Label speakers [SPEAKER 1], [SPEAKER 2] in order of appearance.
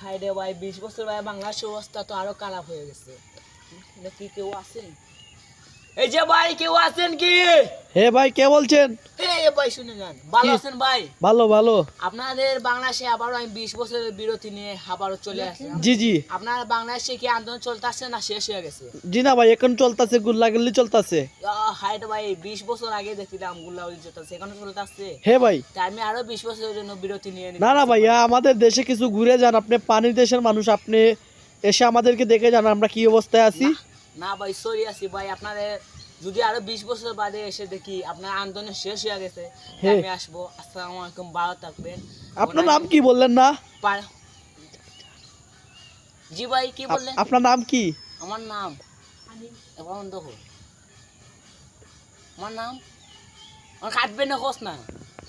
[SPEAKER 1] হায় রে ভাই 20 বছর ভাই বাংলাদেশের অবস্থা তো আরো খারাপ হয়ে গেছে। কি কেউ আছেন? এই যে ভাই কেউ আছেন কি?
[SPEAKER 2] হে ভাই কে বলছেন?
[SPEAKER 1] ভাই শুনে যান, ভালো আছেন ভাই?
[SPEAKER 2] ভালো ভালো।
[SPEAKER 1] আপনাদের বাংলাদেশে আবারও আমি 20 বছরের বিরতি নিয়ে আবারও চলে আসলাম।
[SPEAKER 2] জি জি।
[SPEAKER 1] আপনার বাংলাদেশে কি আন্দোলন চলতেছে না শেষ হয়ে গেছে?
[SPEAKER 2] জি না ভাই এখন চলতেছে, গুল্লাগুল্লি চলতেছে।
[SPEAKER 1] হাইট ভাই 20 বছর আগে দেখছিলাম গুল্লাগুলি চলতেছে, এখনো চলতেছে।
[SPEAKER 2] হে ভাই
[SPEAKER 1] তাই আমি আরো 20 বছরের জন্য বিরতি নিয়ে
[SPEAKER 2] না না ভাইয়া, আমাদের দেশে কিছু ঘুরে যান, আপনি পানির দেশের মানুষ, আপনি এসে আমাদেরকে দেখে যান আমরা কি অবস্থায় আছি।
[SPEAKER 1] না ভাই সরি আছি ভাই, আপনাদের যদি আরো 20 বছর বাদে এসে দেখি আপনার আন্দোলন শেষ হয়ে গেছে আমি আসবো। আসসালামু আলাইকুম, ভালো থাকবেন।
[SPEAKER 2] আপনার নাম কি বললেন না?
[SPEAKER 1] জি ভাই কি বললেন?
[SPEAKER 2] আপনার নাম কি?
[SPEAKER 1] আমার নাম আমার নাম আমার কাটবেন না, খোঁজ না।